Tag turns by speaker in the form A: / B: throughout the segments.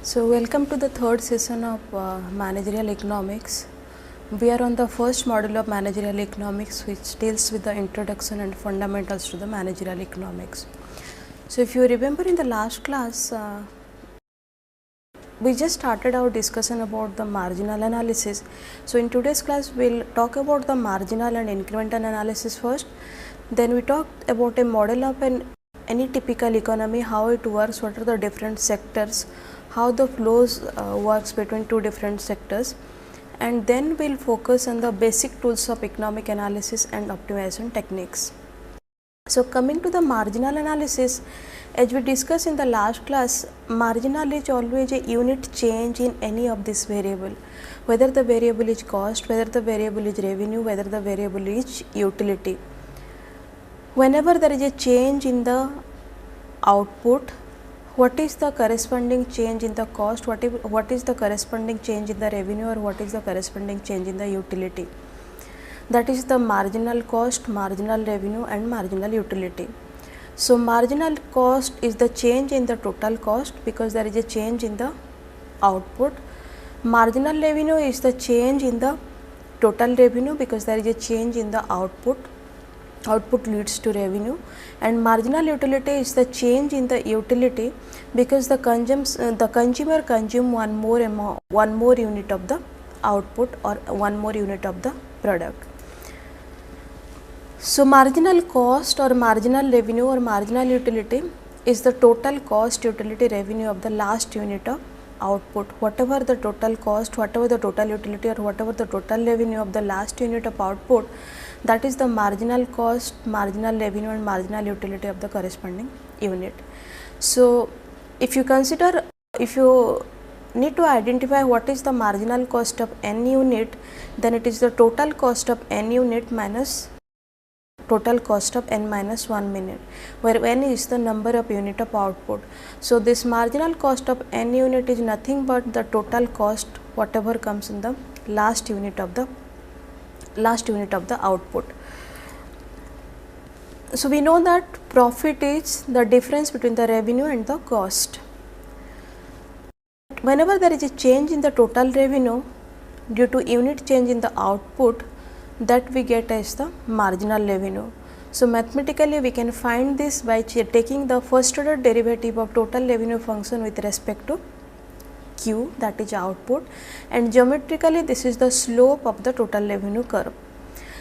A: So, welcome to the third session of managerial economics. We are on the first module of managerial economics, which deals with the introduction and fundamentals to the managerial economics. So, if you remember in the last class, we just started our discussion about the marginal analysis. So, in today's class, we'll talk about the marginal and incremental analysis first. Then we talked about a model of any typical economy, how it works, what are the different sectors, how the flows works between two different sectors, and then we'll focus on the basic tools of economic analysis and optimization techniques. So, coming to the marginal analysis, as we discussed in the last class, marginal is always a unit change in any of this variable, whether the variable is cost, whether the variable is revenue, whether the variable is utility. Whenever there is a change in the output, what is the corresponding change in the cost, what is the corresponding change in the revenue, or what is the corresponding change in the utility. That is the marginal cost, marginal revenue and marginal utility. So, marginal cost is the change in the total cost because there is a change in the output. Marginal revenue is the change in the total revenue because there is a change in the output. Output leads to revenue, and marginal utility is the change in the utility because the consumer consume one more unit of the output or one more unit of the product. So, marginal cost or marginal revenue or marginal utility is the total cost, utility, revenue of the last unit of output. Whatever the total cost, whatever the total utility, or whatever the total revenue of the last unit of output, that is the marginal cost, marginal revenue and marginal utility of the corresponding unit. So, if you need to identify what is the marginal cost of n unit, then it is the total cost of n unit minus total cost of n minus 1 minute, where n is the number of unit of output. So, this marginal cost of n unit is nothing but the total cost whatever comes in the last unit of the output. So, we know that profit is the difference between the revenue and the cost. Whenever there is a change in the total revenue due to unit change in the output, that we get as the marginal revenue. So, mathematically we can find this by taking the first order derivative of total revenue function with respect to Q, that is output, and geometrically this is the slope of the total revenue curve.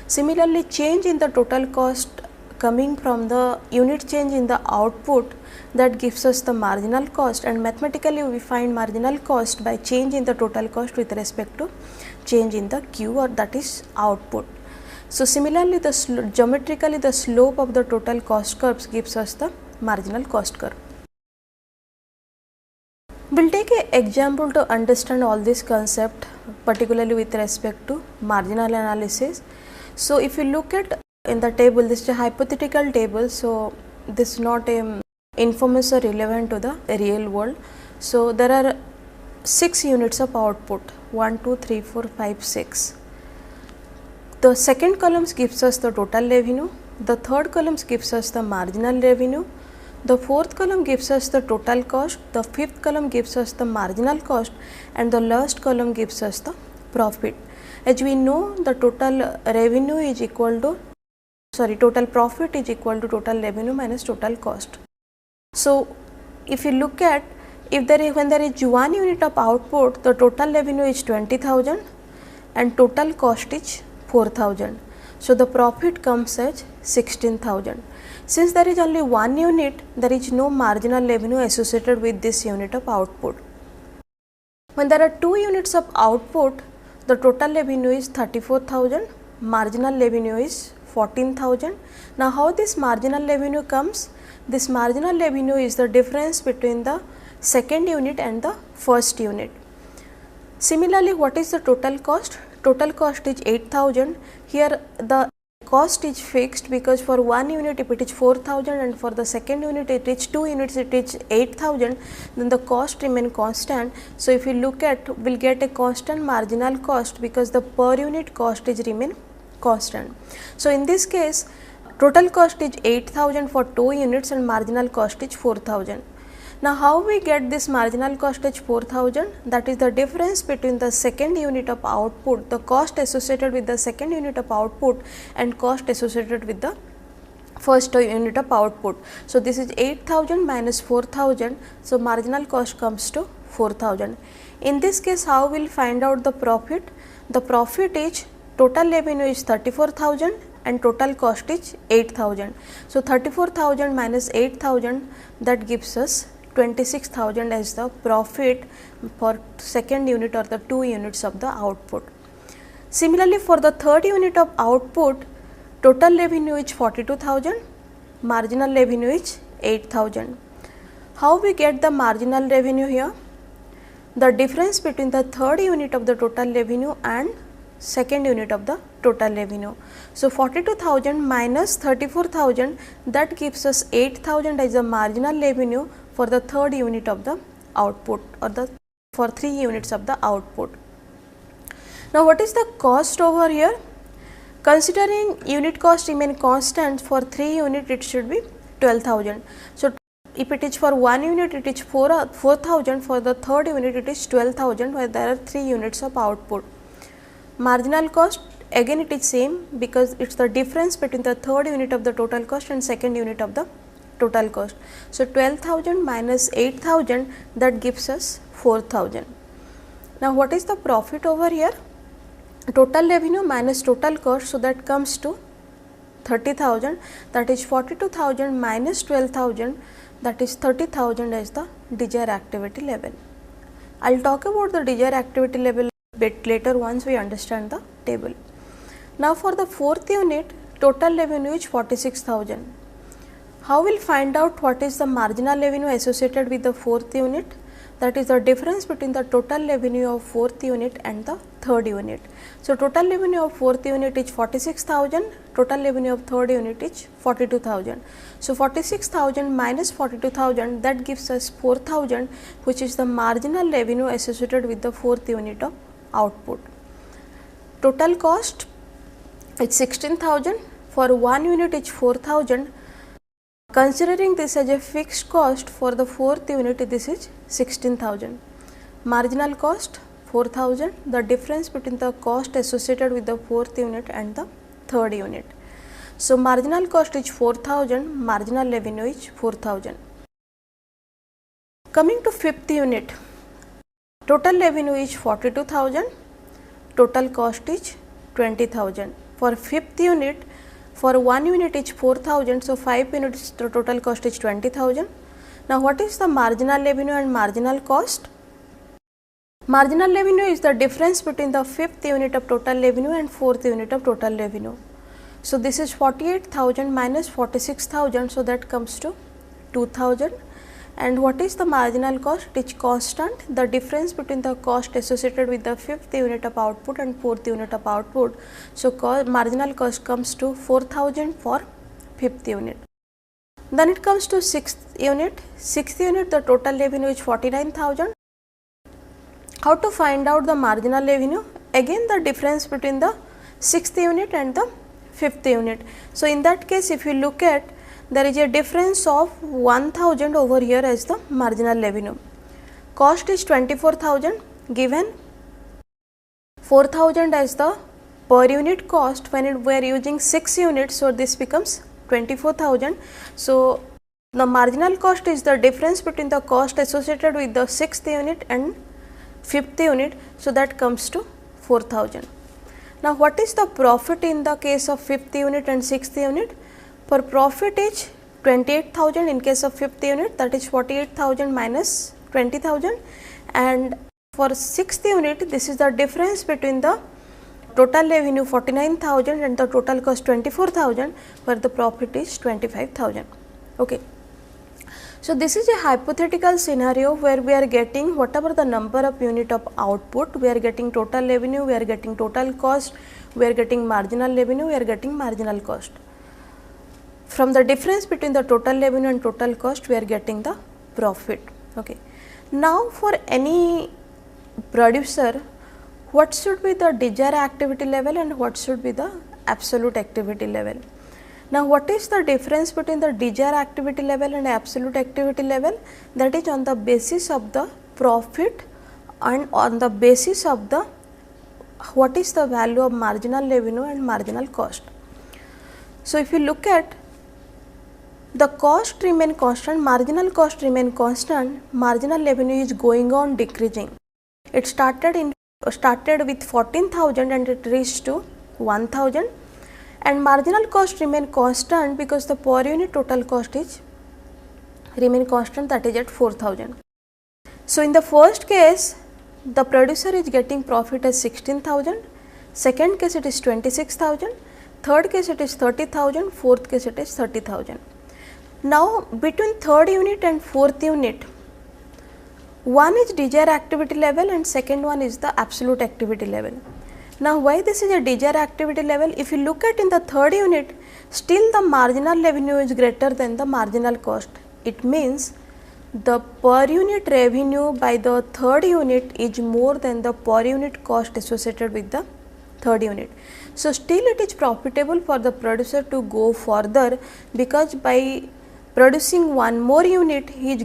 A: Similarly, change in the total cost coming from the unit change in the output, that gives us the marginal cost, and mathematically we find marginal cost by change in the total cost with respect to change in the Q, or that is output. So, similarly geometrically the slope of the total cost curves gives us the marginal cost curve. We will take an example to understand all this concept, particularly with respect to marginal analysis. So, if you look at in the table, this is a hypothetical table. So, this is not a information relevant to the real world. So, there are 6 units of output, 1, 2, 3, 4, 5, 6. The second column gives us the total revenue, the third column gives us the marginal revenue, the fourth column gives us the total cost, the fifth column gives us the marginal cost, and the last column gives us the profit. As we know, the total revenue is equal to total profit is equal to total revenue minus total cost. So, if you look at when there is 1 unit of output, the total revenue is 20,000 and total cost is 4,000. So, the profit comes as 16,000. Since there is only 1 unit, there is no marginal revenue associated with this unit of output. When there are 2 units of output, the total revenue is 34,000, marginal revenue is 14,000. Now, how this marginal revenue comes? This marginal revenue is the difference between the second unit and the first unit. Similarly, what is the total cost? Total cost is 8,000. Here the cost is fixed because for 1 unit if it is 4,000 and for the second unit it is 2 units it is 8,000, then the cost remain constant. So, if you look at, we will get a constant marginal cost because the per unit cost is remain constant. So, in this case total cost is 8,000 for 2 units and marginal cost is 4,000. Now how we get this marginal cost is 4000, that is the difference between the second unit of output, the cost associated with the second unit of output and cost associated with the first unit of output. So this is 8000 minus 4000, so marginal cost comes to 4000. In this case, how we will find out the profit? The profit is total revenue is 34,000 and total cost is 8,000. So 34,000 minus 8,000, that gives us 26,000 as the profit for second unit or the 2 units of the output. Similarly, for the third unit of output, total revenue is 42,000, marginal revenue is 8,000. How we get the marginal revenue here? The difference between the third unit of the total revenue and second unit of the total revenue. So 42,000 minus 34,000, that gives us 8,000 as the marginal revenue for the third unit of the output or the for 3 units of the output. Now what is the cost over here? Considering unit cost remain constant, for 3 unit it should be 12,000. So if it is for 1 unit it is 4,000, for the third unit it is 12,000, where there are 3 units of output. Marginal cost, again it is same, because it is the difference between the third unit of the total cost and second unit of the total cost. So 12,000 minus 8,000, that gives us 4,000. Now what is the profit over here? Total revenue minus total cost, so that comes to 30,000, that is 42,000 minus 12,000, that is 30,000 as the desired activity level. I will talk about the desired activity level bit later once we understand the table. Now for the fourth unit, total revenue is 46,000. How we will find out what is the marginal revenue associated with the fourth unit? That is the difference between the total revenue of fourth unit and the third unit. So total revenue of fourth unit is 46,000, total revenue of third unit is 42,000. So 46,000 minus 42,000, that gives us 4,000, which is the marginal revenue associated with the fourth unit of output. Total cost is 16,000, for 1 unit is 4,000. Considering this as a fixed cost, for the fourth unit this is 16,000. Marginal cost 4,000, the difference between the cost associated with the fourth unit and the third unit. So marginal cost is 4,000, marginal revenue is 4,000. Coming to fifth unit, total revenue is 42,000, total cost is 20,000. For fifth unit, for 1 unit is 4,000, so 5 units the total cost is 20,000. Now what is the marginal revenue and marginal cost? Marginal revenue is the difference between the fifth unit of total revenue and fourth unit of total revenue. So this is 48,000 minus 46,000, so that comes to 2,000. And what is the marginal cost? It is constant, the difference between the cost associated with the fifth unit of output and fourth unit of output. So marginal cost comes to 4,000 for fifth unit. Then it comes to sixth unit. Sixth unit, the total revenue is 49,000. How to find out the marginal revenue? Again the difference between the sixth unit and the fifth unit. So in that case, if you look at, there is a difference of 1,000 over here as the marginal revenue. Cost is 24,000, given 4,000 as the per unit cost. When we are using 6 units, so this becomes 24,000. So the marginal cost is the difference between the cost associated with the 6th unit and 5th unit, so that comes to 4,000. Now what is the profit in the case of 5th unit and 6th unit? For profit is 28,000 in case of 5th unit, that is 48,000 minus 20,000, and for 6th unit this is the difference between the total revenue 49,000 and the total cost 24,000, where the profit is 25,000. Okay. So this is a hypothetical scenario where we are getting whatever the number of unit of output, we are getting total revenue, we are getting total cost, we are getting marginal revenue, we are getting marginal cost. From the difference between the total revenue and total cost, we are getting the profit. Okay. Now for any producer, what should be the desired activity level and what should be the absolute activity level? Now what is the difference between the desired activity level and absolute activity level? That is on the basis of the profit and on the basis of the what is the value of marginal revenue and marginal cost. So if you look at the cost remain constant, marginal cost remain constant, marginal revenue is going on decreasing. It started with 14,000 and it reached to 1,000, and marginal cost remain constant because the per unit total cost is remain constant, that is at 4,000. So in the first case the producer is getting profit as 16,000, second case it is 26,000, third case it is 30,000, fourth case it is 30,000. Now between third unit and fourth unit, one is desired activity level and second one is the absolute activity level. Now why this is a desired activity level? If you look at in the third unit, still the marginal revenue is greater than the marginal cost. It means the per unit revenue by the third unit is more than the per unit cost associated with the third unit. So still it is profitable for the producer to go further, because by producing one more unit he is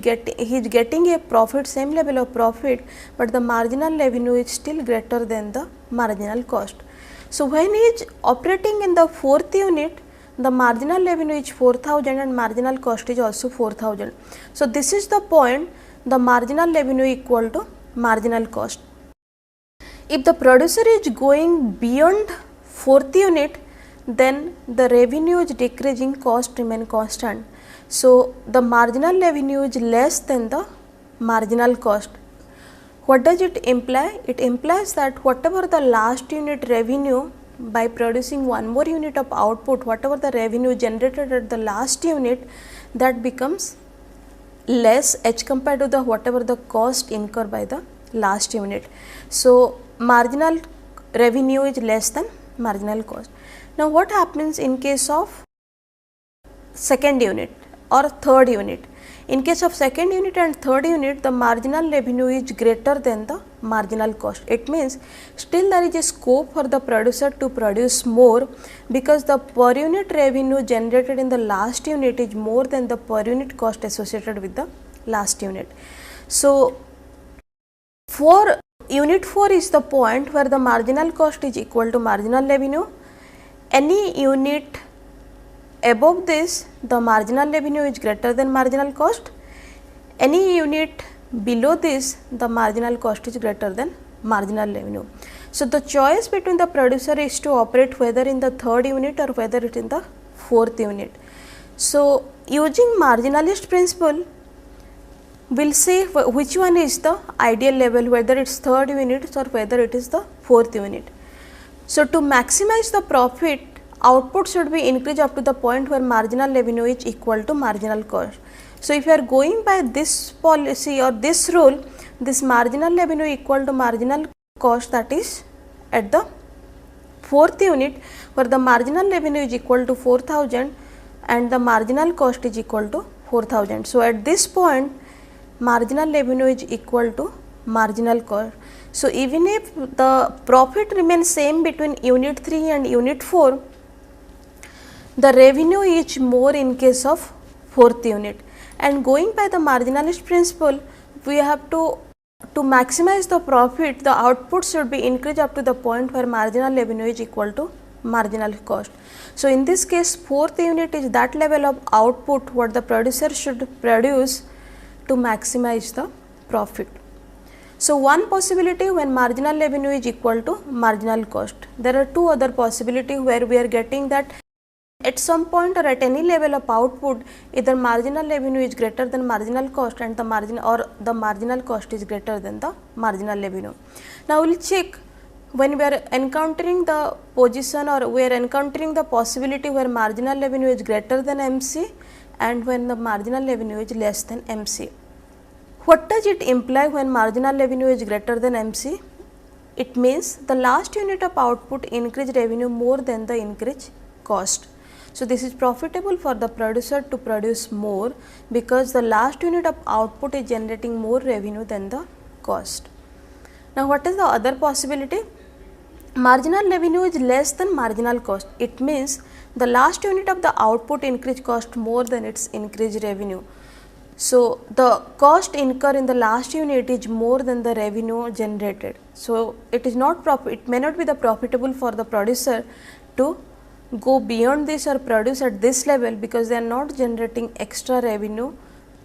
A: getting a profit, same level of profit, but the marginal revenue is still greater than the marginal cost. So when he is operating in the fourth unit, the marginal revenue is 4,000 and marginal cost is also 4,000. So this is the point, the marginal revenue equal to marginal cost. If the producer is going beyond fourth unit, then the revenue is decreasing, cost remain constant. So the marginal revenue is less than the marginal cost. What does it imply? It implies that whatever the last unit revenue, by producing one more unit of output, whatever the revenue generated at the last unit, that becomes less as compared to the whatever the cost incurred by the last unit. So marginal revenue is less than marginal cost. Now what happens in case of second unit or third unit? In case of second unit and third unit, the marginal revenue is greater than the marginal cost. It means still there is a scope for the producer to produce more, because the per unit revenue generated in the last unit is more than the per unit cost associated with the last unit. So for unit 4 is the point where the marginal cost is equal to marginal revenue. Any unit above this, the marginal revenue is greater than marginal cost. Any unit below this, the marginal cost is greater than marginal revenue. So the choice between the producer is to operate whether in the third unit or whether it in the fourth unit. So using marginalist principle, we'll say which one is the ideal level, whether it's third unit or whether it is the fourth unit. So to maximize the profit, output should be increased up to the point where marginal revenue is equal to marginal cost. So if you are going by this policy or this rule, this marginal revenue equal to marginal cost, that is at the fourth unit, where the marginal revenue is equal to 4,000 and the marginal cost is equal to 4,000. So at this point marginal revenue is equal to marginal cost. So even if the profit remains same between unit 3 and unit 4, the revenue is more in case of fourth unit. And going by the marginalist principle, we have to maximize the profit, the output should be increased up to the point where marginal revenue is equal to marginal cost. So in this case, fourth unit is that level of output what the producer should produce to maximize the profit. So one possibility when marginal revenue is equal to marginal cost. There are two other possibilities where we are getting that at some point or at any level of output, either marginal revenue is greater than marginal cost and the marginal cost is greater than the marginal revenue. Now we will check when we are encountering the position or we are encountering the possibility where marginal revenue is greater than MC and when the marginal revenue is less than MC. What does it imply when marginal revenue is greater than MC? It means the last unit of output increase revenue more than the increase cost. So this is profitable for the producer to produce more because the last unit of output is generating more revenue than the cost. Now what is the other possibility? Marginal revenue is less than marginal cost. It means the last unit of the output increase cost more than its increased revenue. So, the cost incurred in the last unit is more than the revenue generated. So, it is not it may not be the profitable for the producer to go beyond this or produce at this level, because they are not generating extra revenue,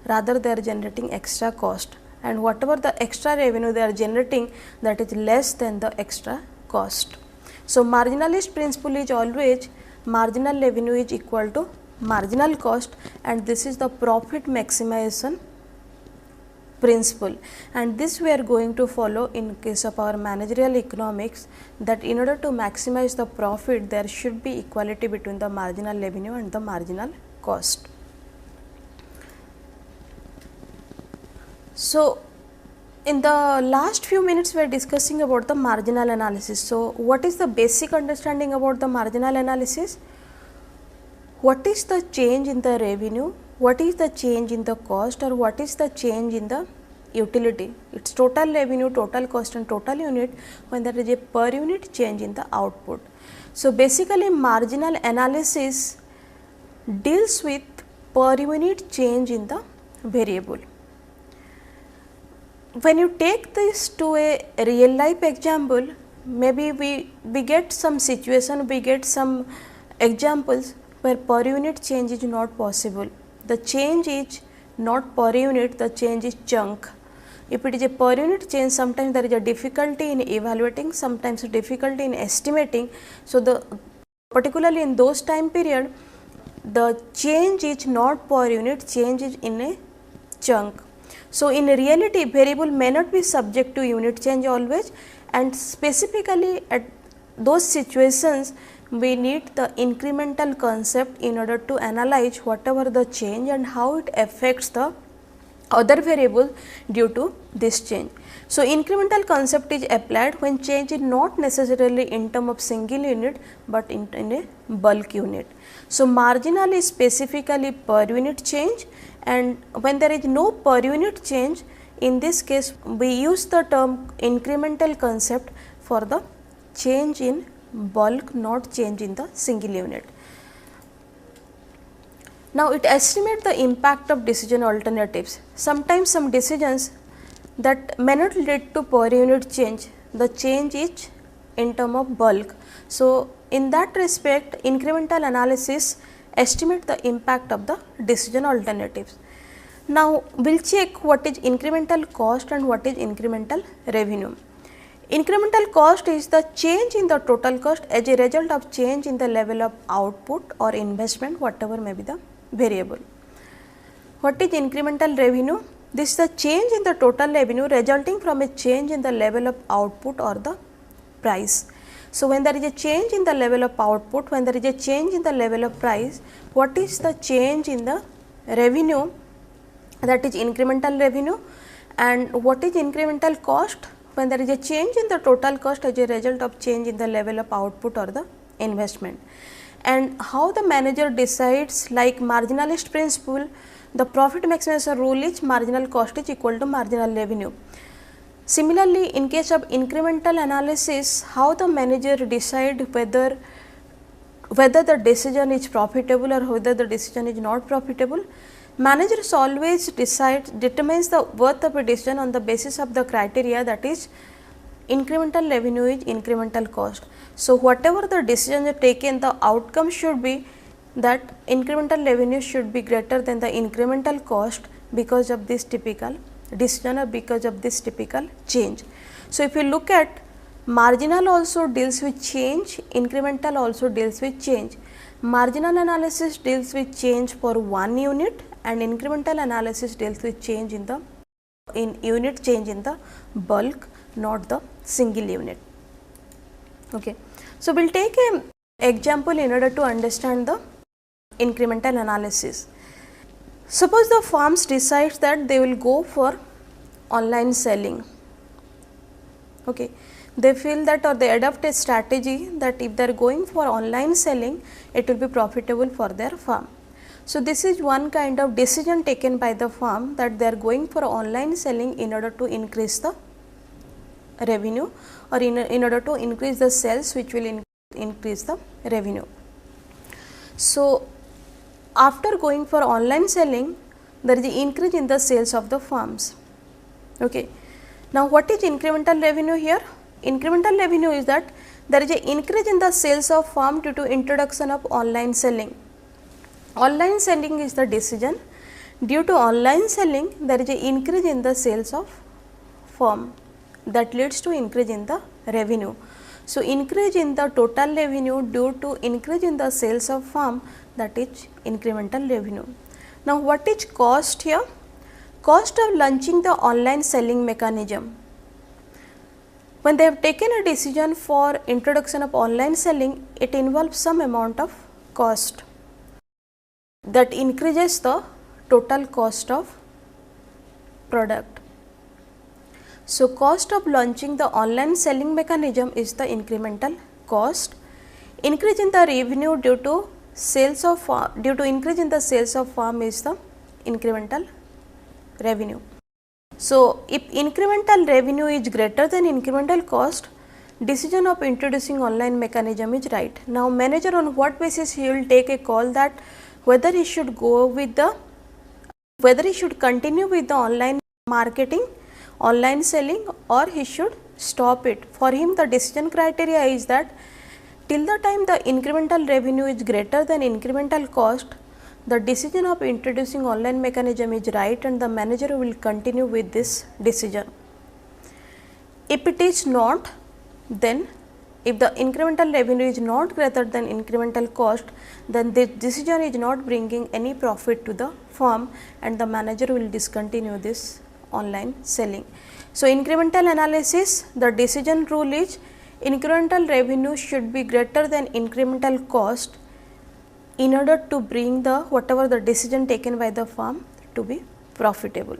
A: rather they are generating extra cost, and whatever the extra revenue they are generating, that is less than the extra cost. So, marginalist principle is always marginal revenue is equal to marginal cost, and this is the profit maximization principle, and this we are going to follow in case of our managerial economics, that in order to maximize the profit there should be equality between the marginal revenue and the marginal cost. So, in the last few minutes we are discussing about the marginal analysis. So, what is the basic understanding about the marginal analysis? What is the change in the revenue, what is the change in the cost, or what is the change in the utility? It is total revenue, total cost and total unit when there is a per unit change in the output. So, basically marginal analysis deals with per unit change in the variable. When you take this to a real life example, maybe we get some situation, we get some examples where per unit change is not possible. The change is not per unit, the change is chunk. If it is a per unit change, sometimes there is a difficulty in evaluating, sometimes a difficulty in estimating. So, the particularly in those time period, the change is not per unit, change is in a chunk. So, in reality variable may not be subject to unit change always, and specifically at those situations we need the incremental concept in order to analyze whatever the change and how it affects the other variable due to this change. So, incremental concept is applied when change is not necessarily in term of single unit, but in a bulk unit. So, marginal is specifically per unit change, and when there is no per unit change, in this case we use the term incremental concept for the change in bulk, not change in the single unit. Now, it estimates the impact of decision alternatives. Sometimes some decisions that may not lead to per unit change, the change is in term of bulk. So, in that respect incremental analysis estimate the impact of the decision alternatives. Now, we will check what is incremental cost and what is incremental revenue. Incremental cost is the change in the total cost as a result of change in the level of output or investment, whatever may be the variable. What is incremental revenue? This is the change in the total revenue resulting from a change in the level of output or the price. So, when there is a change in the level of output, when there is a change in the level of price, what is the change in the revenue? That is incremental revenue. And what is incremental cost? When there is a change in the total cost as a result of change in the level of output or the investment. And how the manager decides, like marginalist principle, the profit maximization rule is marginal cost is equal to marginal revenue. Similarly, in case of incremental analysis, how the manager decide whether the decision is profitable or whether the decision is not profitable. Managers always determines the worth of a decision on the basis of the criteria, that is incremental revenue is incremental cost. So, whatever the decisions are taken, the outcome should be that incremental revenue should be greater than the incremental cost because of this typical decision or because of this typical change. So, if you look at marginal also deals with change, incremental also deals with change. Marginal analysis deals with change for one unit and incremental analysis deals with change in the unit change in the bulk, not the single unit. Okay. So, we will take an example in order to understand the incremental analysis. Suppose the firms decide that they will go for online selling. Okay. They feel that, or they adopt a strategy that if they are going for online selling, it will be profitable for their firm. So, this is one kind of decision taken by the firm that they are going for online selling in order to increase the revenue, or in order to increase the sales which will increase the revenue. So after going for online selling, there is an increase in the sales of the farms. Okay. Now what is incremental revenue here? Incremental revenue is that there is an increase in the sales of farm due to introduction of online selling. Online selling is the decision. Due to online selling, there is an increase in the sales of firm, that leads to increase in the revenue. So increase in the total revenue due to increase in the sales of firm, that is incremental revenue. Now what is cost here? Cost of launching the online selling mechanism. When they have taken a decision for introduction of online selling, it involves some amount of cost that increases the total cost of product. So cost of launching the online selling mechanism is the incremental cost. Increase in the revenue due to sales of increase in the sales of farm is the incremental revenue. So if incremental revenue is greater than incremental cost, decision of introducing online mechanism is right. Now manager on what basis he will take a call that whether he should go with the, whether he should continue with the online marketing, online selling, or he should stop it. For him the decision criteria is that till the time the incremental revenue is greater than incremental cost, the decision of introducing online mechanism is right and the manager will continue with this decision. If it is not, then if the incremental revenue is not greater than incremental cost, then this decision is not bringing any profit to the firm and the manager will discontinue this online selling. So incremental analysis, the decision rule is incremental revenue should be greater than incremental cost in order to bring the whatever the decision taken by the firm to be profitable.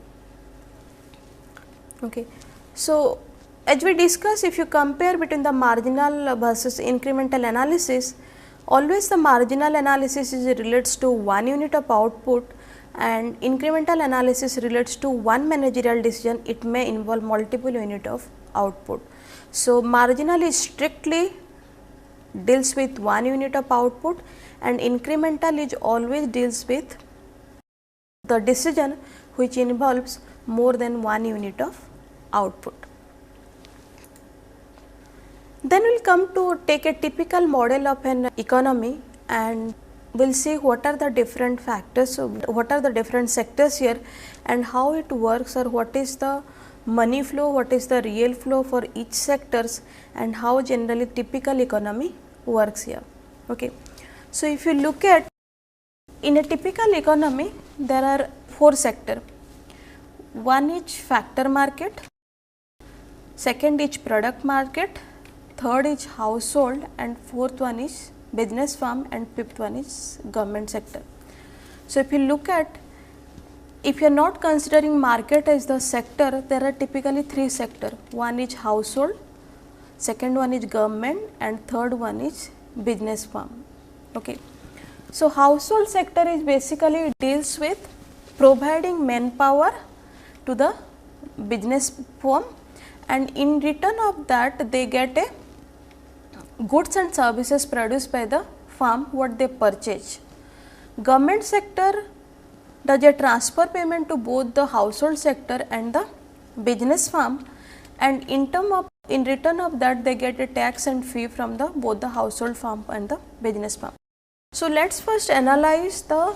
A: Okay. So as we discussed, if you compare between the marginal versus incremental analysis, always the marginal analysis is relates to 1 unit of output and incremental analysis relates to one managerial decision, it may involve multiple unit of output. So marginal is strictly deals with 1 unit of output and incremental is always deals with the decision which involves more than 1 unit of output. Then we will come to take a typical model of an economy and we will see what are the different factors, so what are the different sectors here and how it works, or what is the money flow, what is the real flow for each sectors and how generally typical economy works here. Okay. So if you look at in a typical economy, there are 4 sectors. One is factor market, second is product market, third is household and fourth one is business firm and fifth one is government sector. So if you look at, if you are not considering market as the sector, there are typically 3 sectors. One is household, second one is government and third one is business firm. Okay. So household sector is basically deals with providing manpower to the business firm and in return of that they get a goods and services produced by the firm what they purchase. Government sector does a transfer payment to both the household sector and the business firm and in return of that they get a tax and fee from the both the household firm and the business firm. So let us first analyze the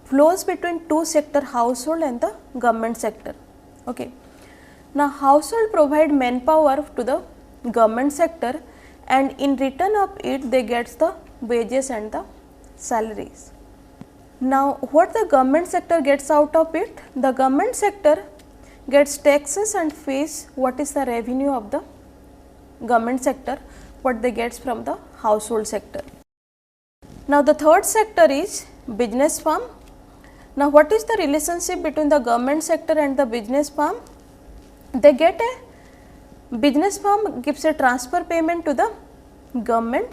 A: flows between 2 sector, household and the government sector. Okay. Now household provide manpower to the government sector and in return of it they get the wages and the salaries. Now what the government sector gets out of it? The government sector gets taxes and fees, what is the revenue of the government sector, what they gets from the household sector. Now the third sector is business firm. Now what is the relationship between the government sector and the business firm? They get a business firm gives a transfer payment to the government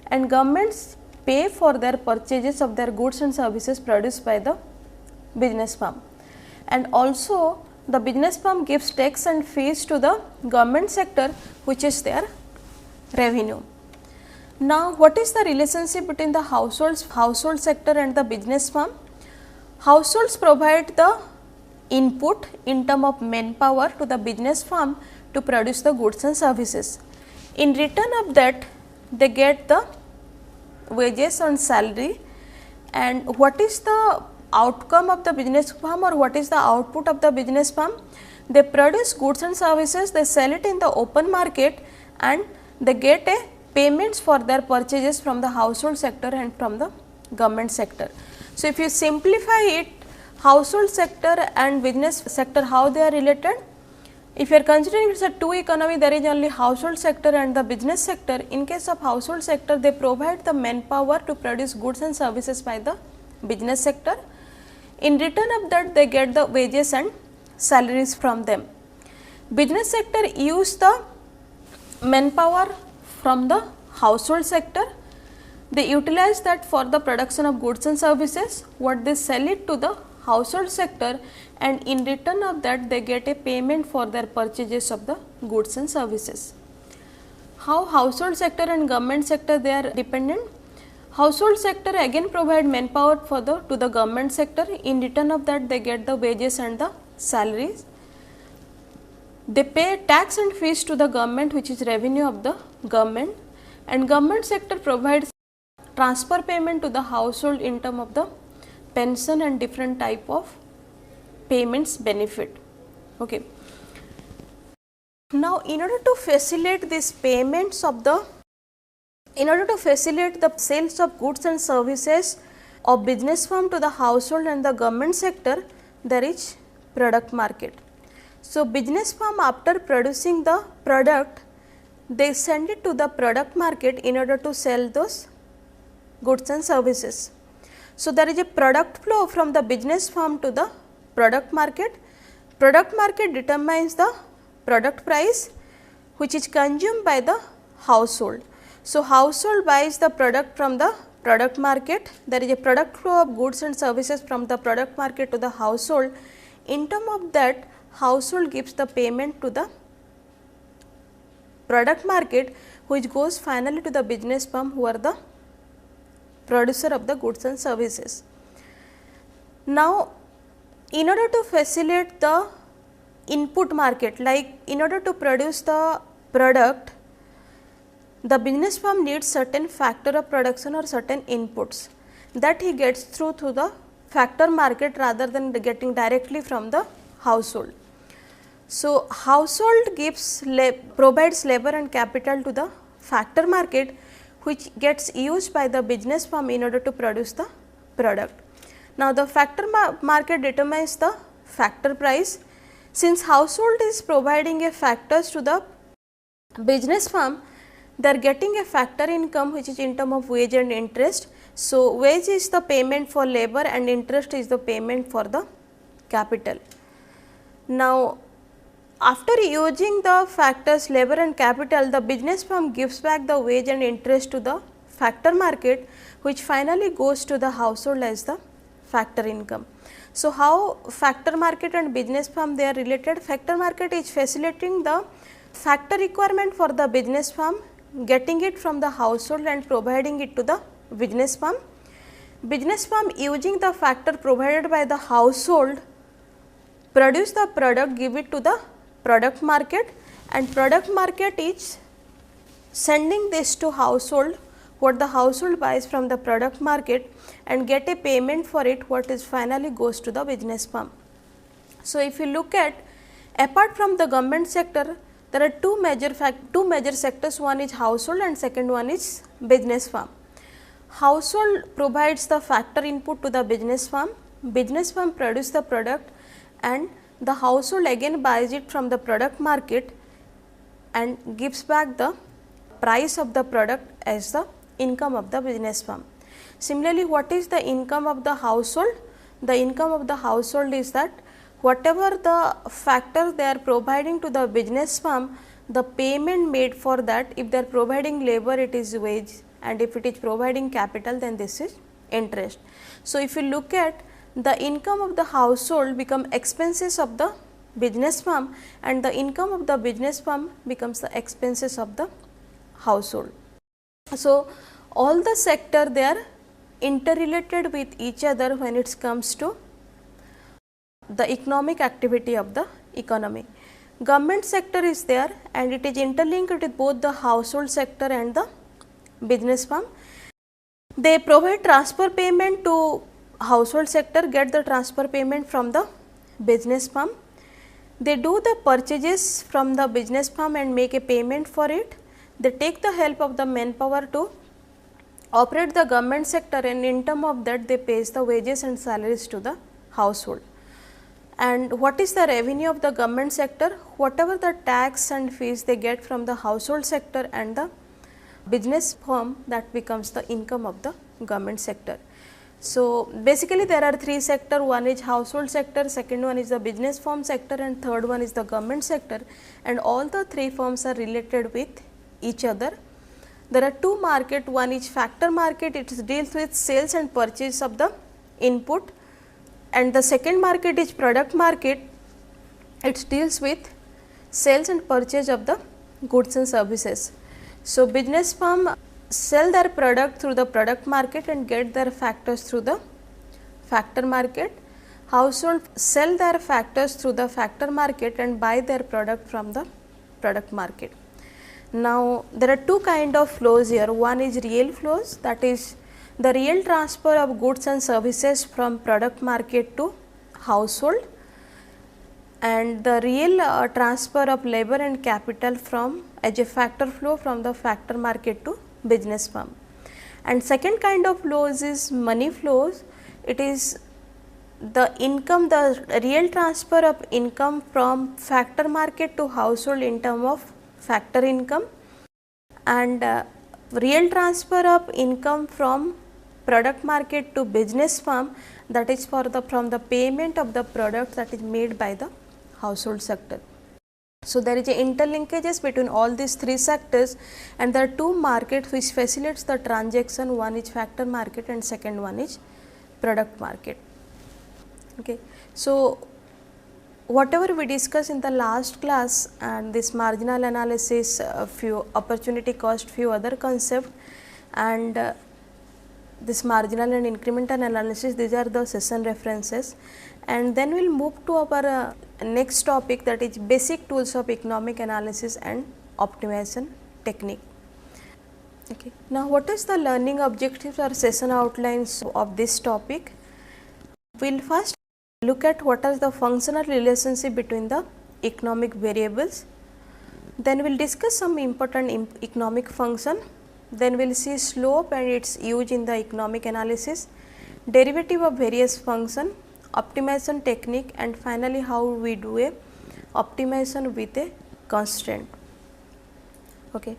A: and governments pay for their purchases of their goods and services produced by the business firm and also the business firm gives tax and fees to the government sector which is their revenue. Now, what is the relationship between the household sector and the business firm? Households provide the input in term of manpower to the business firm to produce the goods and services. In return of that, they get the wages and salary. And what is the outcome of the business firm, or what is the output of the business firm? They produce goods and services, they sell it in the open market, and they get a payments for their purchases from the household sector and from the government sector. So, if you simplify it, household sector and business sector, how they are related? If you are considering it is a two economy, there is only household sector and the business sector. In case of household sector, they provide the manpower to produce goods and services by the business sector. In return of that, they get the wages and salaries from them. Business sector use the manpower from the household sector. They utilize that for the production of goods and services. What they sell it to the household sector, and in return of that they get a payment for their purchases of the goods and services. How household sector and government sector they are dependent? Household sector again provide manpower for the to the government sector. In return of that they get the wages and the salaries. They pay tax and fees to the government, which is revenue of the government, and government sector provides transfer payment to the household in term of the pension and different type of payments benefit. Okay. Now, in order to facilitate these payments of the, in order to facilitate the sales of goods and services of business firm to the household and the government sector, there is product market. So, business firm after producing the product, they send it to the product market in order to sell those goods and services. So, there is a product flow from the business firm to the product market. Product market determines the product price which is consumed by the household. So, household buys the product from the product market. There is a product flow of goods and services from the product market to the household. In term of that, household gives the payment to the product market, which goes finally to the business firm who are the producer of the goods and services. Now, in order to facilitate the input market, like in order to produce the product, the business firm needs certain factor of production or certain inputs that he gets through the factor market rather than getting directly from the household. So, household provides labor and capital to the factor market, which gets used by the business firm in order to produce the product. Now, the factor market determines the factor price. Since household is providing a factors to the business firm, they are getting a factor income which is in term of wage and interest. So, wage is the payment for labor and interest is the payment for the capital. Now, after using the factors labor and capital, the business firm gives back the wage and interest to the factor market, which finally goes to the household as the factor income. So, how factor market and business firm they are related? Factor market is facilitating the factor requirement for the business firm, getting it from the household and providing it to the business firm. Business firm using the factor provided by the household produce the product, give it to the product market, and product market is sending this to household, what the household buys from the product market and get a payment for it, what is finally goes to the business firm. So, if you look at apart from the government sector, there are two major sectors, one is household and second one is business firm. Household provides the factor input to the business firm produce the product and the household again buys it from the product market and gives back the price of the product as the income of the business firm. Similarly, what is the income of the household? The income of the household is that whatever the factor they are providing to the business firm, the payment made for that, if they are providing labor it is wage, and if it is providing capital then this is interest. So, if you look at the income of the household become expenses of the business firm and the income of the business firm becomes the expenses of the household. So, all the sector they are interrelated with each other when it comes to the economic activity of the economy. Government sector is there and it is interlinked with both the household sector and the business firm. They provide transfer payment to household sector, get the transfer payment from the business firm. They do the purchases from the business firm and make a payment for it. They take the help of the manpower to operate the government sector, and in term of that they pays the wages and salaries to the household. And what is the revenue of the government sector? Whatever the tax and fees they get from the household sector and the business firm, that becomes the income of the government sector. So, basically there are three sector, one is household sector, second one is the business firm sector, and third one is the government sector, and all the three firms are related with each other. There are two market, one is factor market, it deals with sales and purchase of the input, and the second market is product market, it deals with sales and purchase of the goods and services. So, business firm sell their product through the product market and get their factors through the factor market. Household sell their factors through the factor market and buy their product from the product market. Now, there are two kind of flows here. One is real flows, that is the real transfer of goods and services from product market to household, and the real transfer of labor and capital from as a factor flow from the factor market to business firm. And second kind of flows is money flows. It is the income, the real transfer of income from factor market to household in term of factor income, and real transfer of income from product market to business firm, that is for the from the payment of the product that is made by the household sector. So, there is a interlinkages between all these three sectors, and there are two markets which facilitates the transaction, one is factor market and second one is product market. Okay. So, whatever we discussed in the last class and this marginal analysis, few opportunity cost, few other concept, and this marginal and incremental analysis, these are the session references. And then we will move to our next topic, that is basic tools of economic analysis and optimization technique. Okay. Now, what is the learning objectives or session outlines of this topic? We will first look at what is the functional relationship between the economic variables. Then we will discuss some important economic function. Then we will see slope and its use in the economic analysis, derivative of various function, optimization technique, and finally how we do a optimization with a constraint. Okay.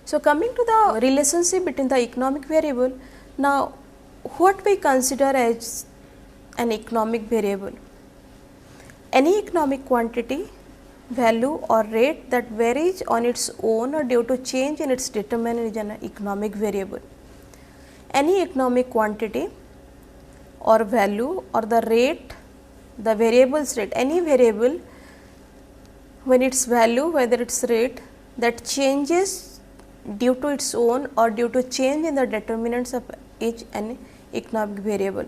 A: So, coming to the relationship between the economic variable, now what we consider as an economic variable? Any economic quantity, value or rate that varies on its own or due to change in its determinant is an economic variable. Any economic quantity or value or the rate, the variable's rate, any variable when its value, whether its rate, that changes due to its own or due to change in the determinants of each an economic variable.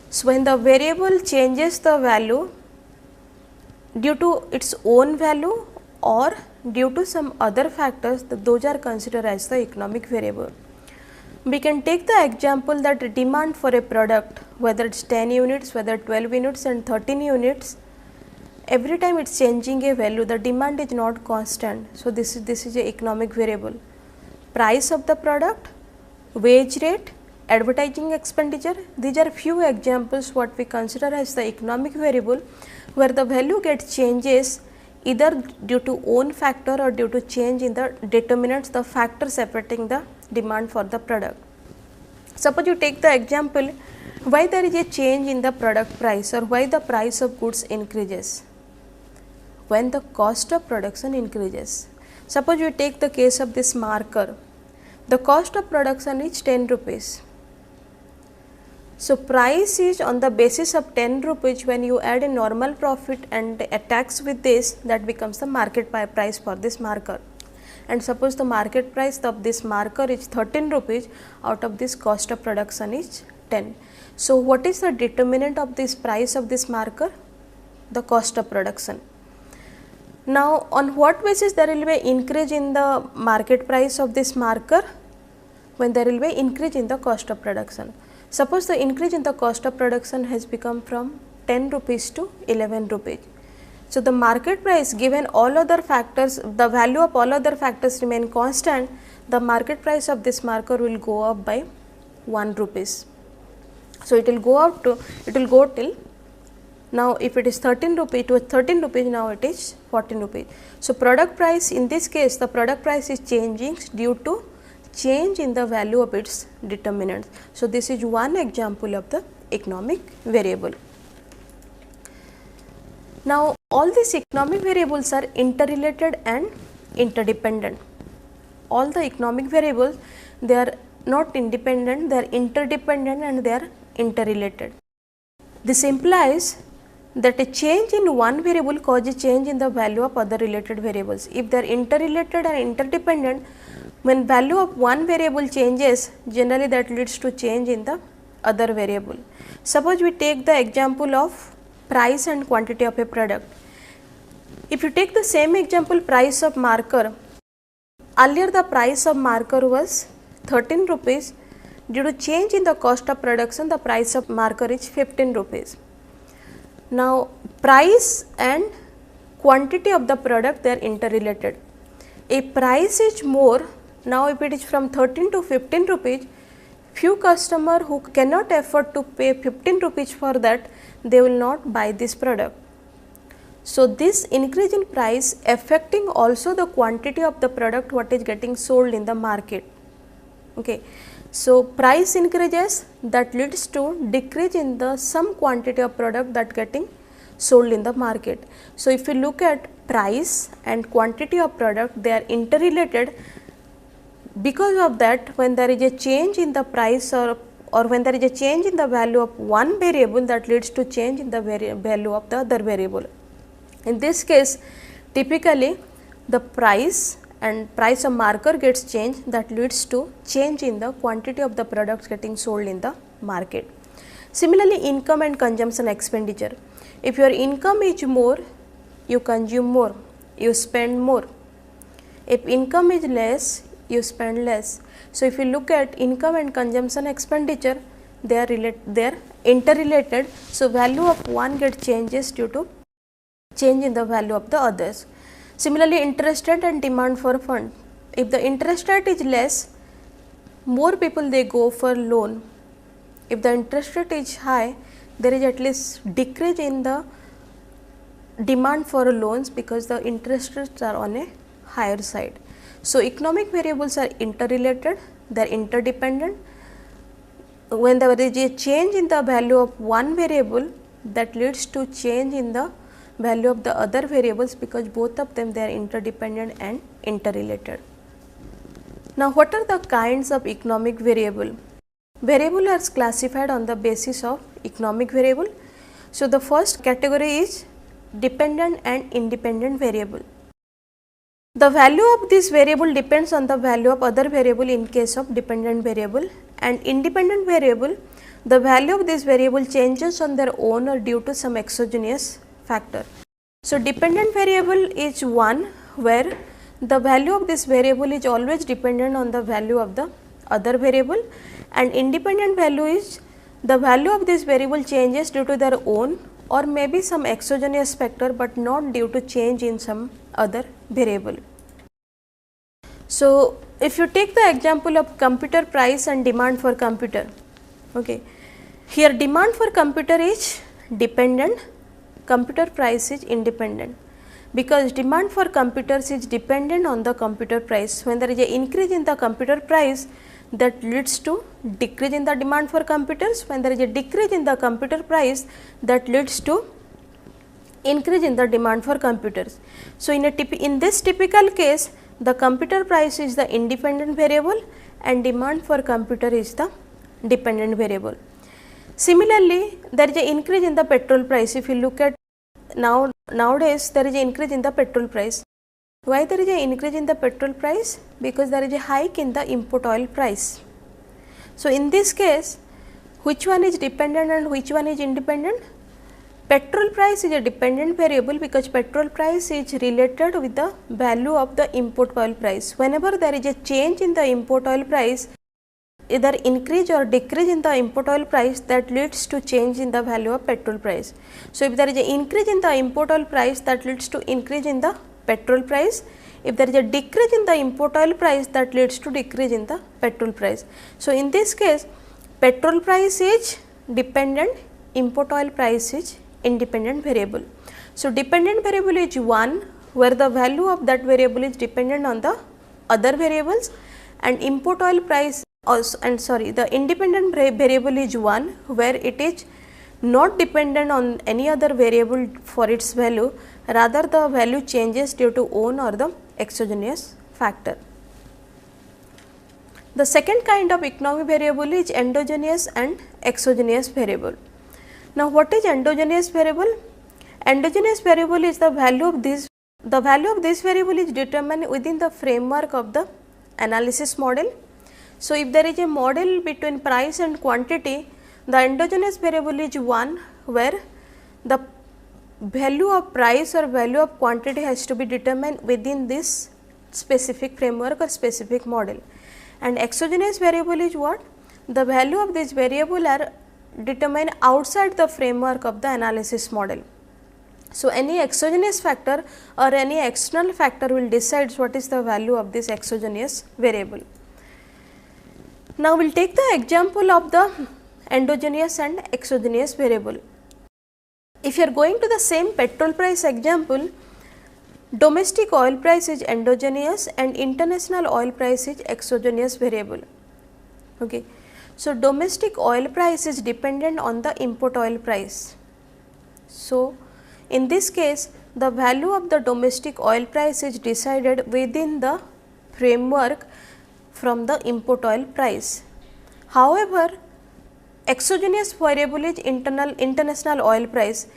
A: So, when the variable changes the value due to its own value or due to some other factors, those are considered as the economic variable. We can take the example that demand for a product, whether it is 10 units, whether 12 units and 13 units, every time it is changing a value, the demand is not constant. So, this is a economic variable. Price of the product, wage rate, advertising expenditure, these are few examples what we consider as the economic variable, where the value gets changes either due to own factor or due to change in the determinants, the factor separating the demand for the product. Suppose you take the example, why there is a change in the product price or why the price of goods increases? When the cost of production increases. Suppose you take the case of this marker, the cost of production is 10 rupees. So, price is on the basis of 10 rupees. When you add a normal profit and a tax with this, that becomes the market price for this marker. and suppose the market price of this marker is 13 rupees, out of this cost of production is 10. So, what is the determinant of this price of this marker? The cost of production. Now, on what basis there will be increase in the market price of this marker? When there will be increase in the cost of production. Suppose the increase in the cost of production has become from 10 rupees to 11 rupees. So, the market price given all other factors, the value of all other factors remain constant, the market price of this marker will go up by 1 rupees. So, it will go till, now if it is 13 rupees, it was 13 rupees, now it is 14 rupees. So, product price, in this case the product price is changing due to change in the value of its determinants. So, this is one example of the economic variable. Now, all these economic variables are interrelated and interdependent. All the economic variables, they are not independent, they are interdependent and they are interrelated. This implies that a change in one variable causes change in the value of other related variables. If they are interrelated and interdependent, when value of one variable changes, generally that leads to change in the other variable. Suppose we take the example of price and quantity of a product. If you take the same example, price of marker, earlier the price of marker was 13 rupees, due to change in the cost of production the price of marker is 15 rupees. Now, price and quantity of the product, they are interrelated. If price is more, now if it is from 13 to 15 rupees, few customer who cannot afford to pay 15 rupees for that, they will not buy this product. So, this increase in price affecting also the quantity of the product what is getting sold in the market. Okay. So, price increases, that leads to decrease in the some quantity of product that getting sold in the market. So, if you look at price and quantity of product, they are interrelated. Because of that, when there is a change in the price or when there is a change in the value of one variable, that leads to change in the value of the other variable. In this case, typically the price and price of marker gets changed, that leads to change in the quantity of the products getting sold in the market. Similarly, income and consumption expenditure. If your income is more, you consume more, you spend more. If income is less, you spend less. So, if you look at income and consumption expenditure, they are interrelated. So, value of one gets changes due to change in the value of the others. Similarly, interest rate and demand for fund. If the interest rate is less, more people they go for loan. If the interest rate is high, there is at least decrease in the demand for loans because the interest rates are on a higher side. So, economic variables are interrelated, they are interdependent. When there is a change in the value of one variable, that leads to change in the value of the other variables, because both of them they are interdependent and interrelated. Now, what are the kinds of economic variable? Variable are classified on the basis of economic variable. So, the first category is dependent and independent variable. The value of this variable depends on the value of other variable in case of dependent variable, and independent variable, the value of this variable changes on their own or due to some exogenous factor. So, dependent variable is one where the value of this variable is always dependent on the value of the other variable, and independent value is the value of this variable changes due to their own or maybe some exogenous factor, but not due to change in some other variable. So, if you take the example of computer price and demand for computer, okay, here demand for computer is dependent, computer price is independent, because demand for computers is dependent on the computer price. When there is an increase in the computer price, that leads to decrease in the demand for computers. When there is a decrease in the computer price, that leads to increase in the demand for computers. So, in this typical case, the computer price is the independent variable and demand for computer is the dependent variable. Similarly, there is an increase in the petrol price. If you look at nowadays, there is an increase in the petrol price. Why there is an increase in the petrol price? Because there is a hike in the import oil price. So, in this case, which one is dependent and which one is independent? Petrol price is a dependent variable because petrol price is related with the value of the import oil price. Whenever there is a change in the import oil price, either increase or decrease in the import oil price, that leads to change in the value of petrol price. So, if there is an increase in the import oil price, that leads to increase in the petrol price. If there is a decrease in the import oil price, that leads to decrease in the petrol price. So, in this case, petrol price is dependent, import oil price is independent variable. So, dependent variable is one where the value of that variable is dependent on the other variables, and import oil price also, and the independent variable is one where it is not dependent on any other variable for its value, rather the value changes due to own or the exogenous factor. The second kind of economic variable is endogenous and exogenous variable. Now, what is endogenous variable? Endogenous variable is the value of this variable is determined within the framework of the analysis model. So, if there is a model between price and quantity, the endogenous variable is one where the value of price or value of quantity has to be determined within this specific framework or specific model. And exogenous variable is what? The value of this variable are determined outside the framework of the analysis model. So, any exogenous factor or any external factor will decide what is the value of this exogenous variable. Now, we will take the example of the endogenous and exogenous variable. If you are going to the same petrol price example, domestic oil price is endogenous and international oil price is exogenous variable. Okay. So, domestic oil price is dependent on the import oil price. So, in this case, the value of the domestic oil price is decided within the framework from the import oil price. However, exogenous variable is international oil price.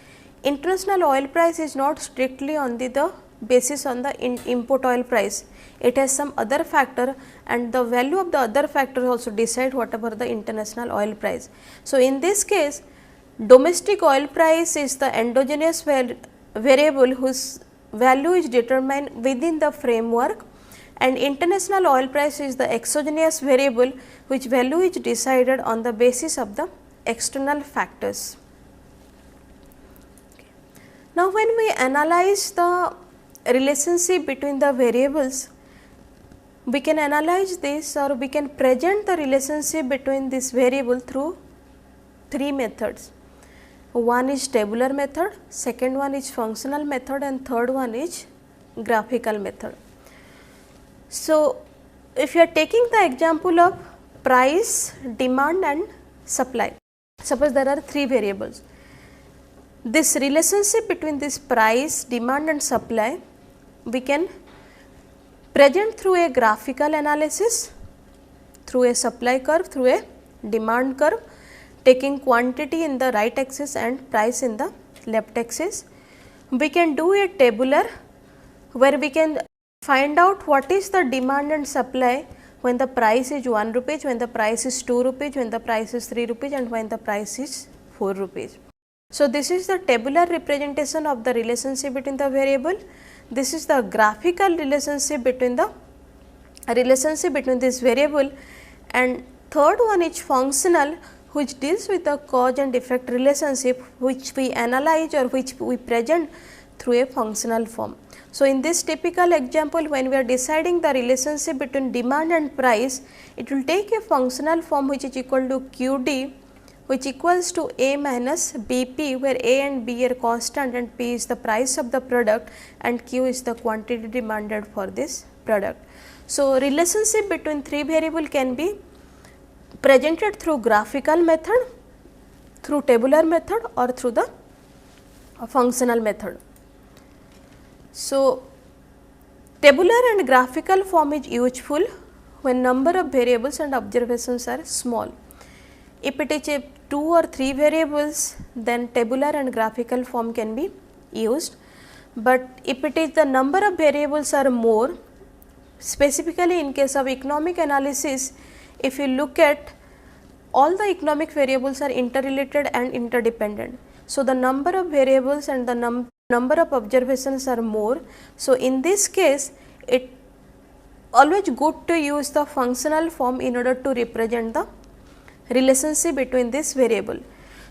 A: International oil price is not strictly on the basis on the import oil price. It has some other factor, and the value of the other factor also decide whatever the international oil price. So, in this case, domestic oil price is the endogenous variable whose value is determined within the framework, and international oil price is the exogenous variable which value is decided on the basis of the external factors. Okay. Now, when we analyze the relationship between the variables, we can analyze this or we can present the relationship between this variable through three methods. One is tabular method, second one is functional method, and third one is graphical method. So, if you are taking the example of price, demand and supply, suppose there are three variables. This relationship between this price, demand and supply we can present through a graphical analysis, through a supply curve, through a demand curve, taking quantity in the right axis and price in the left axis. We can do a tabular where we can find out what is the demand and supply when the price is 1 rupees, when the price is 2 rupees, when the price is 3 rupees and when the price is 4 rupees. So, this is the tabular representation of the relationship between the variable. This is the graphical relationship between this variable, and third one is functional, which deals with the cause and effect relationship, which we analyze or which we present through a functional form. So, in this typical example, when we are deciding the relationship between demand and price, it will take a functional form which is equal to QD, which equals to A minus BP, where A and B are constant and P is the price of the product and Q is the quantity demanded for this product. So, relationship between three variable can be presented through graphical method, through tabular method or through the functional method. So, tabular and graphical form is useful when number of variables and observations are small. If it is a 2 or 3 variables, then tabular and graphical form can be used. but if it is the number of variables are more, specifically in case of economic analysis, if you look at all the economic variables are interrelated and interdependent. So, the number of variables and the number of observations are more. So, in this case it always good to use the functional form in order to represent the relationship between this variable.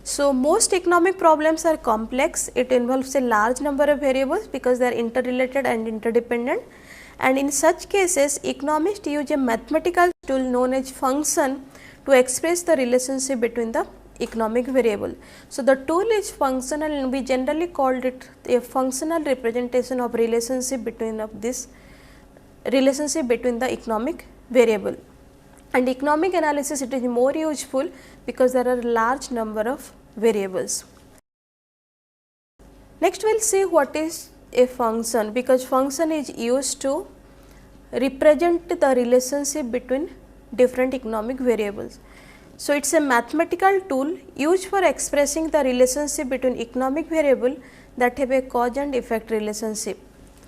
A: So, most economic problems are complex, it involves a large number of variables because they are interrelated and interdependent, and in such cases economists use a mathematical tool known as function to express the relationship between the economic variable. So, the tool is functional and we generally called it a functional representation of relationship between the economic variable. And economic analysis it is more useful because there are large number of variables. Next we will see what is a function, because function is used to represent the relationship between different economic variables. So, it is a mathematical tool used for expressing the relationship between economic variable that have a cause and effect relationship.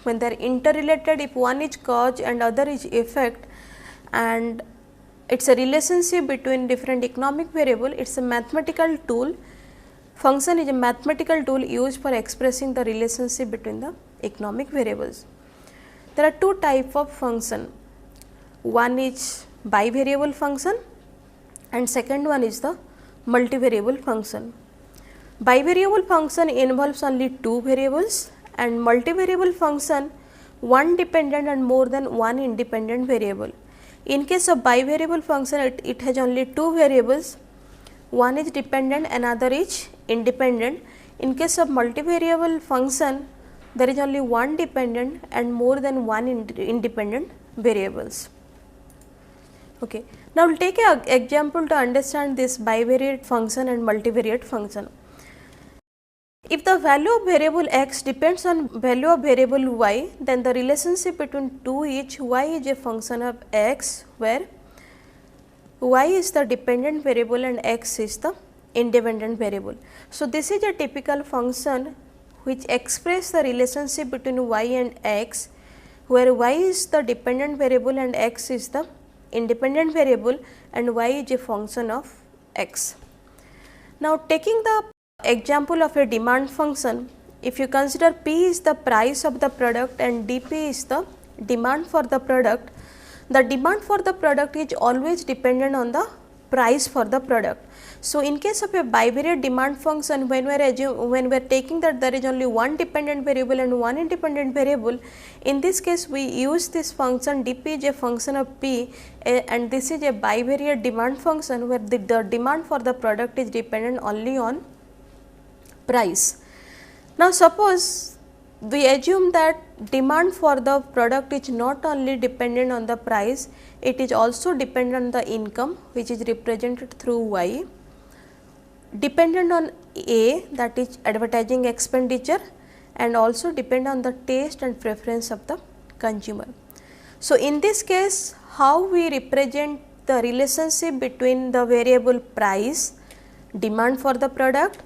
A: When they are interrelated, if one is cause and other is effect, and it is a relationship between different economic variable, it is a mathematical tool. Function is a mathematical tool used for expressing the relationship between the economic variables. There are two types of function, one is bivariable function and second one is the multivariable function. Bivariable function involves only two variables and multivariable function one dependent and more than one independent variable. In case of bivariable function it has only two variables, one is dependent, another is independent. In case of multivariable function there is only one dependent and more than one independent variables. Okay. Now, we will take an example to understand this bivariate function and multivariate function. If the value of variable x depends on value of variable y, then the relationship between two is y is a function of x, where y is the dependent variable and x is the independent variable. So, this is a typical function which express the relationship between y and x, where y is the dependent variable and x is the independent variable and y is a function of x. Now, taking the example of a demand function, if you consider P is the price of the product and dP is the demand for the product, the demand for the product is always dependent on the price for the product. So, in case of a bivariate demand function, when we are taking that there is only one dependent variable and one independent variable, in this case we use this function dP is a function of P and this is a bivariate demand function where the demand for the product is dependent only on price. Now, suppose we assume that demand for the product is not only dependent on the price, it is also dependent on the income which is represented through y, dependent on A, that is advertising expenditure, and also depend on the taste and preference of the consumer. So, in this case how we represent the relationship between the variable price, demand for the product,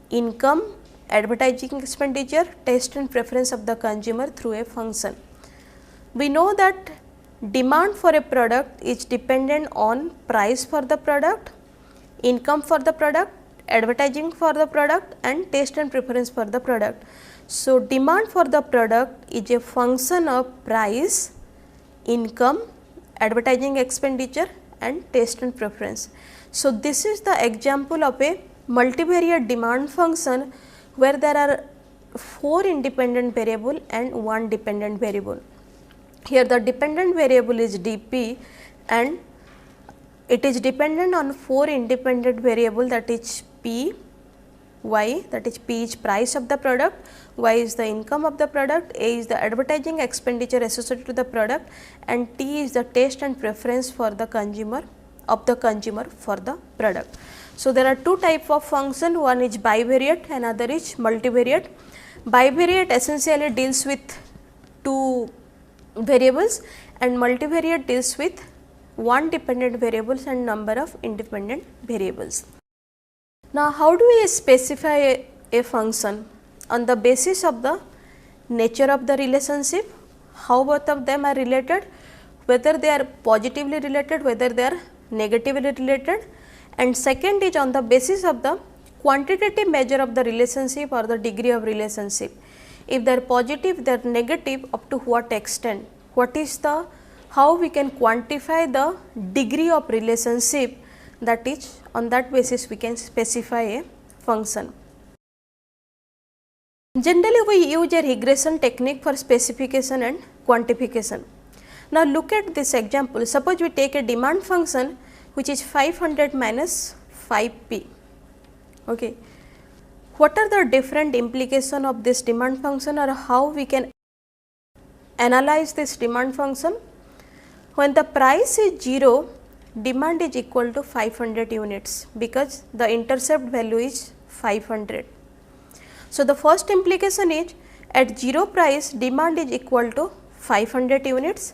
A: income, advertising expenditure, taste and preference of the consumer through a function. We know that demand for a product is dependent on price for the product, income for the product, advertising for the product and taste and preference for the product. So, demand for the product is a function of price, income, advertising expenditure and taste and preference. So, this is the example of a multivariate demand function where there are 4 independent variable and 1 dependent variable. Here the dependent variable is dP and it is dependent on 4 independent variable, that is P, Y, that is P is price of the product, Y is the income of the product, A is the advertising expenditure associated to the product and T is the taste and preference for the consumer for the product. So, there are two types of function, one is bivariate, another is multivariate. Bivariate essentially deals with 2 variables and multivariate deals with 1 dependent variables and number of independent variables. Now, how do we specify a function? On the basis of the nature of the relationship, how both of them are related, whether they are positively related, whether they are negatively related, and second is on the basis of the quantitative measure of the relationship or the degree of relationship. If they are positive, they are negative, up to what extent, what is the, how we can quantify the degree of relationship, that is on that basis we can specify a function. Generally we use a regression technique for specification and quantification. Now look at this example. Suppose we take a demand function which is 500 minus 5p. Okay. What are the different implications of this demand function, or how we can analyze this demand function? When the price is 0, demand is equal to 500 units, because the intercept value is 500. So, the first implication is at 0 price demand is equal to 500 units.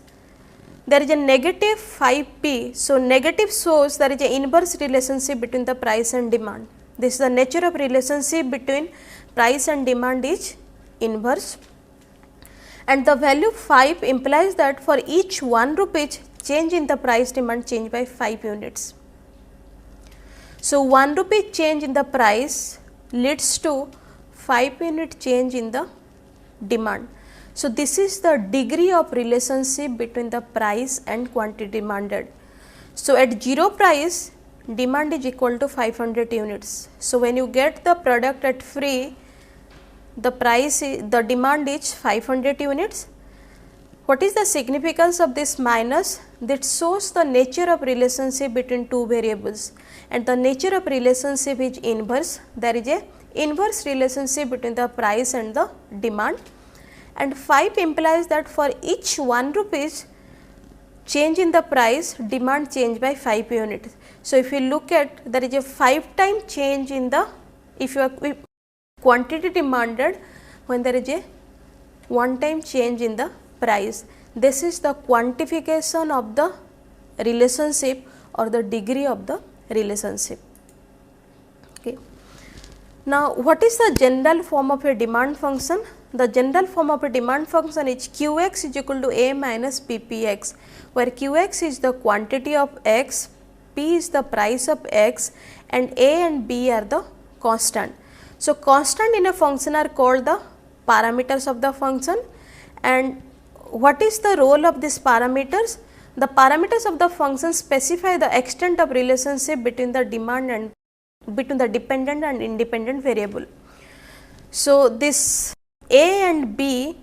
A: There is a negative 5p. So, negative shows there is an inverse relationship between the price and demand. This is the nature of relationship between price and demand is inverse, and the value 5 implies that for each 1 rupees change in the price, demand change by 5 units. So, 1 rupee change in the price leads to 5 unit change in the demand. So, this is the degree of relationship between the price and quantity demanded. So, at 0 price demand is equal to 500 units. So, when you get the product at free, the price is, the demand is 500 units. What is the significance of this minus? That shows the nature of relationship between two variables, and the nature of relationship is inverse. There is a inverse relationship between the price and the demand, and 5 implies that for each 1 rupees change in the price, demand change by 5 units. So, if you look at, there is a 5 time change in the, if you are quantity demanded, when there is a 1 time change in the price. This is the quantification of the relationship or the degree of the relationship. Okay. Now, what is the general form of a demand function? The general form of a demand function is Qx is equal to A minus Ppx, where Qx is the quantity of x, P is the price of x, and A and B are the constant. So, constant in a function are called the parameters of the function, and what is the role of these parameters? The parameters of the function specify the extent of relationship between the demand and between the dependent and independent variable. So, this A and B,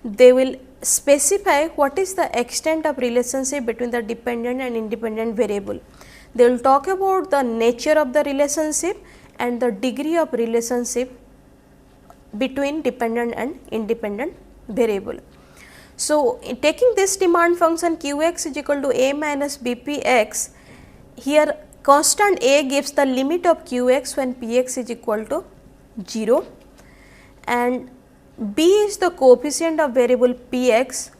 A: they will specify what is the extent of relationship between the dependent and independent variable. They will talk about the nature of the relationship and the degree of relationship between dependent and independent variable. So, in taking this demand function Qx is equal to A minus Bpx, here constant A gives the limit of Qx when Px is equal to 0, and B is the coefficient of variable Px,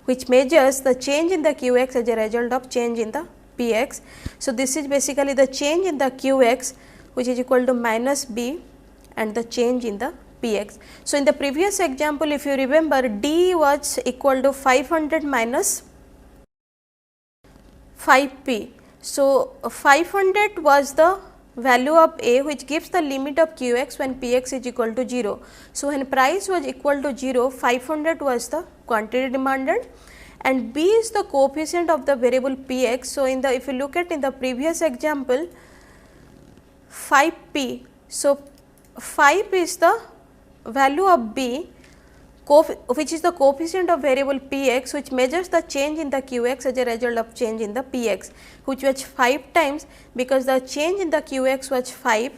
A: which measures the change in the Qx as a result of change in the Px. So, this is basically the change in the Qx, which is equal to minus B, and the change in the Px. So, in the previous example, if you remember, D was equal to 500 minus 5p. So, 500 was the value of A, which gives the limit of Qx when Px is equal to 0. So, when price was equal to 0, 500 was the quantity demanded, and B is the coefficient of the variable Px. So, in the, if you look at in the previous example, 5p. So, 5 is the value of B, which is the coefficient of variable Px, which measures the change in the Qx as a result of change in the Px, which was 5 times, because the change in the Qx was 5,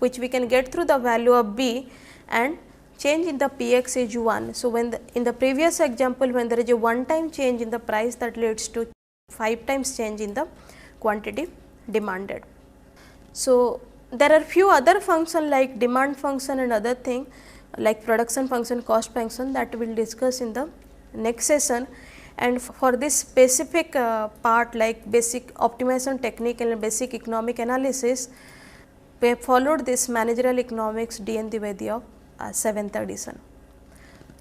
A: which we can get through the value of B, and change in the Px is 1. So, when in the previous example, when there is a 1 time change in the price, that leads to 5 times change in the quantity demanded. So, there are few other functions like demand function and other thing like production function, cost function, that we will discuss in the next session. And for this specific part like basic optimization technique and basic economic analysis, we have followed this managerial economics D. N. Dwivedi of 7th edition.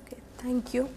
A: Okay. Thank you.